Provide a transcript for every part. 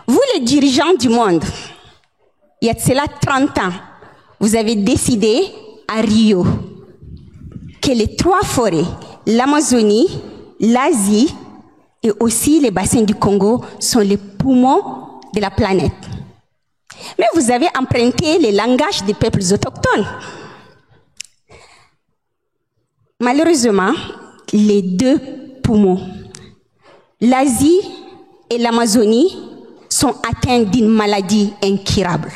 Vous, les dirigeants du monde, il y a de cela 30 ans, vous avez décidé à Rio que les 3 forêts, l'Amazonie, l'Asie et aussi les bassins du Congo sont les poumons de la planète. Mais vous avez emprunté les langages des peuples autochtones. Malheureusement, les 2 poumons, l'Asie et l'Amazonie, sont atteints d'une maladie incurable.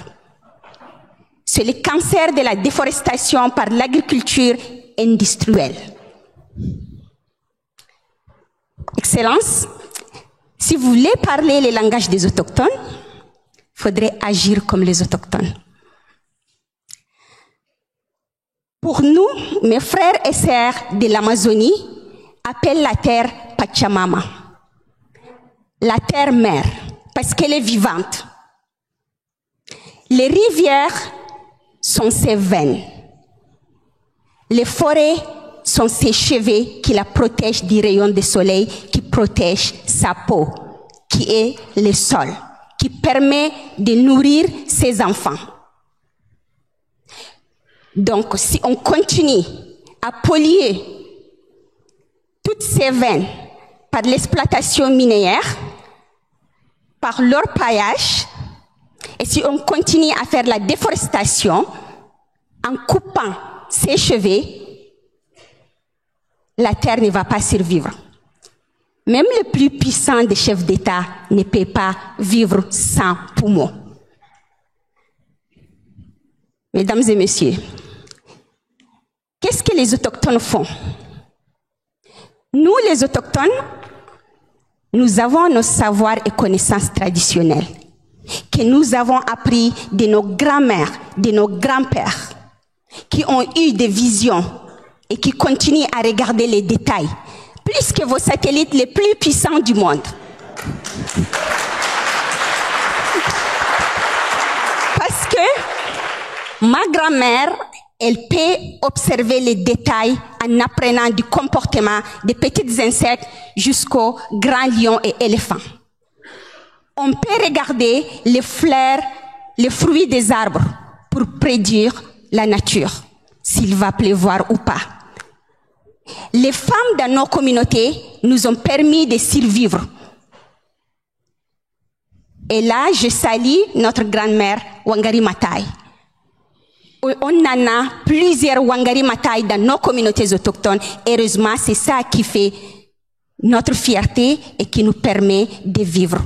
C'est le cancer de la déforestation par l'agriculture industrielle. Excellence, si vous voulez parler les langages des autochtones, il faudrait agir comme les autochtones. Pour nous, mes frères et sœurs de l'Amazonie appellent la terre Pachamama, la terre mère, parce qu'elle est vivante. Les rivières sont ses veines. Les forêts sont ses cheveux qui la protègent du rayon du soleil, qui protègent sa peau, qui est le sol, qui permet de nourrir ses enfants. Donc, si on continue à polluer toutes ces veines par l'exploitation minière, par l'orpaillage, et si on continue à faire la déforestation en coupant ses cheveux, la terre ne va pas survivre. Même le plus puissant des chefs d'État ne peut pas vivre sans poumons. Mesdames et messieurs, qu'est-ce que les autochtones font? Nous, les autochtones, nous avons nos savoirs et connaissances traditionnelles que nous avons appris de nos grands-mères, de nos grands-pères, qui ont eu des visions et qui continuent à regarder les détails, plus que vos satellites les plus puissants du monde. Parce que ma grand-mère, elle peut observer les détails en apprenant du comportement des petits insectes jusqu'aux grands lions et éléphants. On peut regarder les fleurs, les fruits des arbres pour prédire la nature, s'il va pleuvoir ou pas. Les femmes dans nos communautés nous ont permis de survivre. Et là, je salue notre grand-mère Wangari Maathai. On en a plusieurs Wangari Maathai dans nos communautés autochtones. Heureusement, c'est ça qui fait notre fierté et qui nous permet de vivre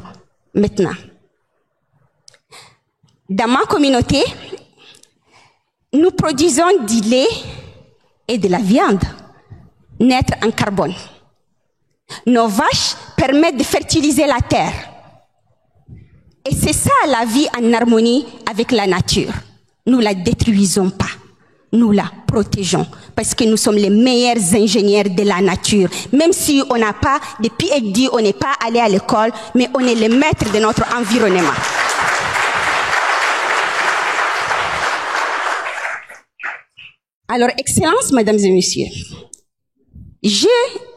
maintenant. Dans ma communauté, nous produisons du lait et de la viande, net en carbone. Nos vaches permettent de fertiliser la terre. Et c'est ça la vie en harmonie avec la nature. Nous la détruisons pas, nous la protégeons parce que nous sommes les meilleurs ingénieurs de la nature. Même si on n'a pas de PhD, on n'est pas allé à l'école, mais on est les maîtres de notre environnement. Alors, Excellences, Mesdames et Messieurs, j'ai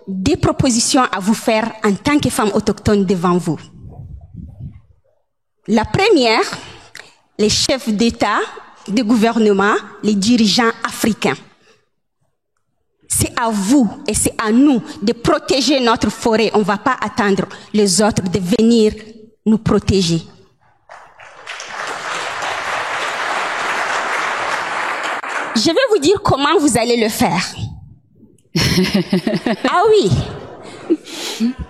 des propositions à vous faire en tant que femme autochtone devant vous. La première, les chefs d'État, de gouvernement, les dirigeants africains. C'est à vous et c'est à nous de protéger notre forêt. On ne va pas attendre les autres de venir nous protéger. Je vais vous dire comment vous allez le faire. Ah oui.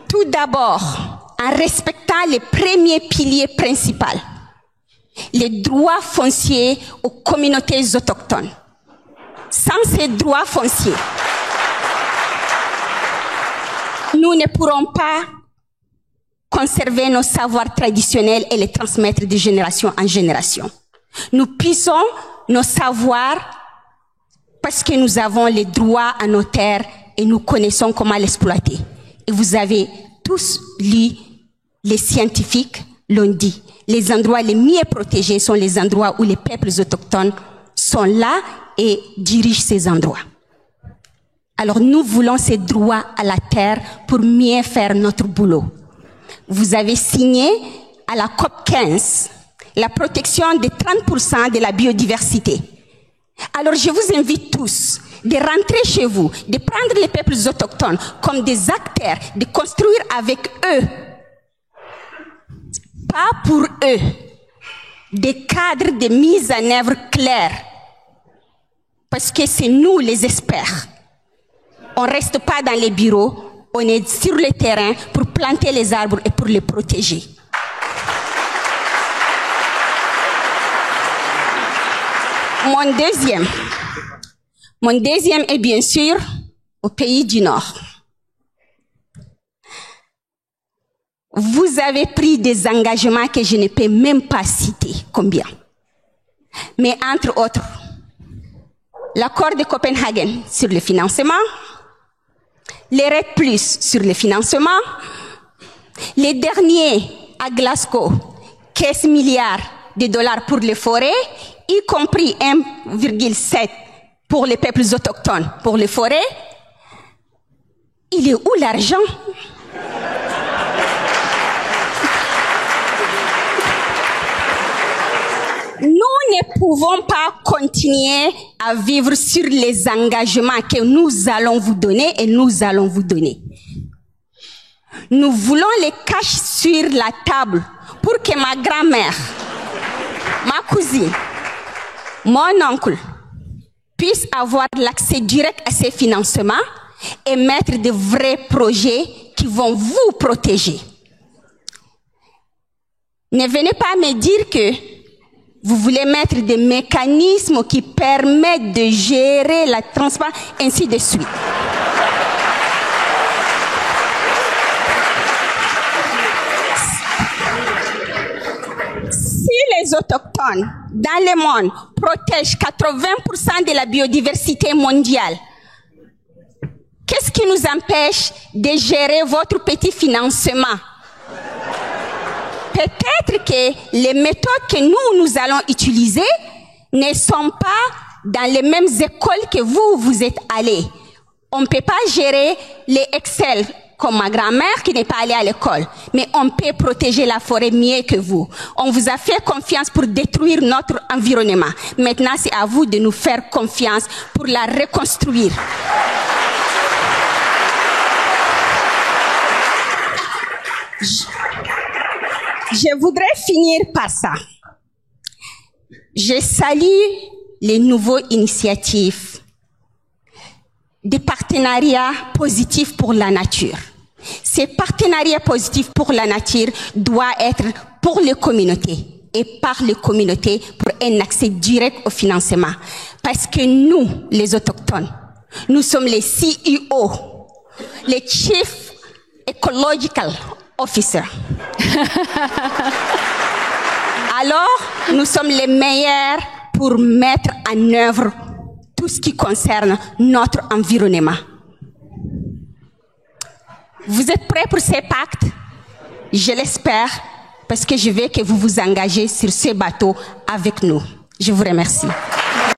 Tout d'abord, en respectant les premiers piliers principaux. Les droits fonciers aux communautés autochtones. Sans ces droits fonciers, nous ne pourrons pas conserver nos savoirs traditionnels et les transmettre de génération en génération. Nous puissons nos savoirs parce que nous avons les droits à nos terres et nous connaissons comment l'exploiter. Et vous avez tous lu, les scientifiques l'ont dit. Les endroits les mieux protégés sont les endroits où les peuples autochtones sont là et dirigent ces endroits. Alors nous voulons ces droits à la terre pour mieux faire notre boulot. Vous avez signé à la COP 15 la protection de 30% de la biodiversité. Alors je vous invite tous de rentrer chez vous, de prendre les peuples autochtones comme des acteurs, de construire avec eux, pas pour eux, des cadres de mise en œuvre clairs. Parce que c'est nous les experts. On ne reste pas dans les bureaux, on est sur le terrain pour planter les arbres et pour les protéger. Mon deuxième est bien sûr au pays du Nord. Vous avez pris des engagements que je ne peux même pas citer combien. Mais entre autres, l'accord de Copenhague sur le financement, les REDD+ sur le financement, les derniers à Glasgow, 15 milliards de dollars pour les forêts, y compris 1,7 pour les peuples autochtones, pour les forêts. Il est où l'argent? Nous ne pouvons pas continuer à vivre sur les engagements que nous allons vous donner et nous allons vous donner. Nous voulons les cacher sur la table pour que ma grand-mère, ma cousine, mon oncle puissent avoir l'accès direct à ces financements et mettre de vrais projets qui vont vous protéger. Ne venez pas me dire que vous voulez mettre des mécanismes qui permettent de gérer la transparence, ainsi de suite. Si les autochtones dans le monde protègent 80% de la biodiversité mondiale, qu'est-ce qui nous empêche de gérer votre petit financement? Peut-être que les méthodes que nous allons utiliser ne sont pas dans les mêmes écoles que vous êtes allés. On ne peut pas gérer les Excel comme ma grand-mère qui n'est pas allée à l'école, mais on peut protéger la forêt mieux que vous. On vous a fait confiance pour détruire notre environnement. Maintenant, c'est à vous de nous faire confiance pour la reconstruire. Je voudrais finir par ça. Je salue les nouvelles initiatives, des partenariats positifs pour la nature. Ces partenariats positifs pour la nature doivent être pour les communautés et par les communautés pour un accès direct au financement. Parce que nous, les autochtones, nous sommes les CEO, les Chief Ecological Officer. Alors, nous sommes les meilleurs pour mettre en œuvre tout ce qui concerne notre environnement. Vous êtes prêts pour ces pactes? Je l'espère, parce que je veux que vous vous engagez sur ce bateau avec nous. Je vous remercie.